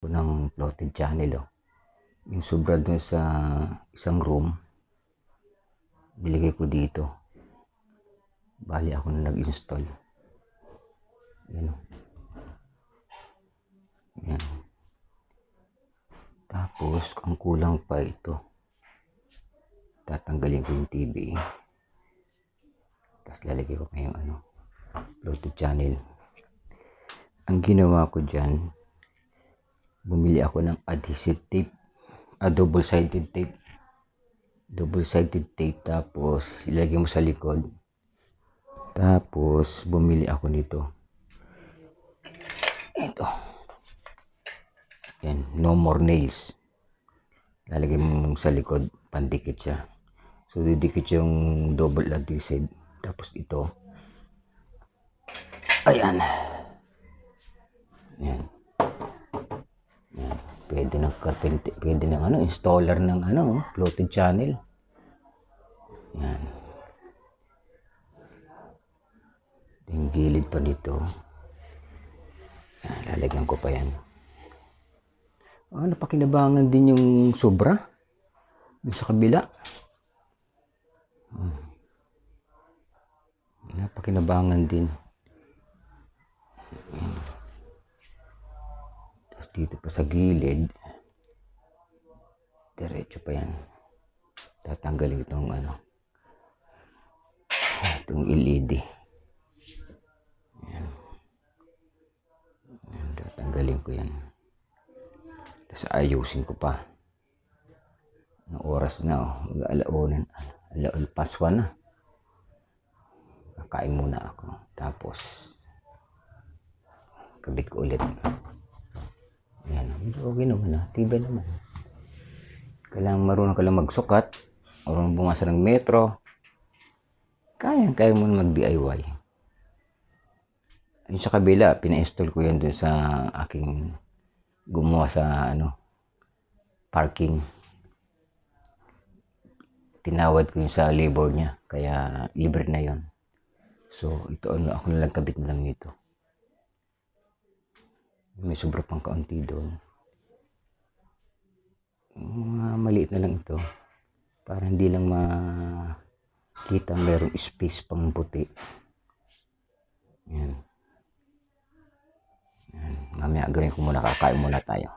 ko ng floated channel, oh. Yung sobra dun sa isang room, nilagay ko dito. Bali ako na nag-install. Yan, oh. Yan. Tapos ang kulang pa ito, tatanggalin ko yung TV, tapos lalagay ko ngayong floated channel. Ang ginawa ko dyan, bumili ako ng adhesive tape, double-sided tape, tapos ilagay mo sa likod. Tapos bumili ako nito, ito, yan, no more nails. Lalagay mo sa likod, pandikit siya. So didikit yung double adhesive. Tapos ito, ayan, yan. Pwede ng carpenter, pwede ng installer ng floated channel. Yan. Yung gilid pa dito. Yan, lalagyan ko pa yan. Napakinabangan din yung sobra sa kabila. Napakinabangan din. Yan. Dito pa sa gilid, diretso pa yan. Tatanggalin itong itong LED. Yan. Yan, tatanggalin ko yan. Tapos ayusin ko pa. Ang oras na, mag-alaunan, paswan na. Kakain muna ako. Tapos kabit ko ulit. Yan, okay naman, tibay naman. Kailangan marunong ka lang magsukat, marunong bumasa ng metro. Kaya mo na mag-DIY. Yung sa kabila, pina-install ko yan dun sa aking gumawa sa parking. Tinawad ko yun sa labor niya, kaya libre na yon. So ito ako na lang kabit na lang nito. May sobra pang kaunti doon. Mga maliit na lang ito, para hindi lang makita merong space pang puti. Yan. Yan. Mamaya gawin ko muna, kakain muna tayo.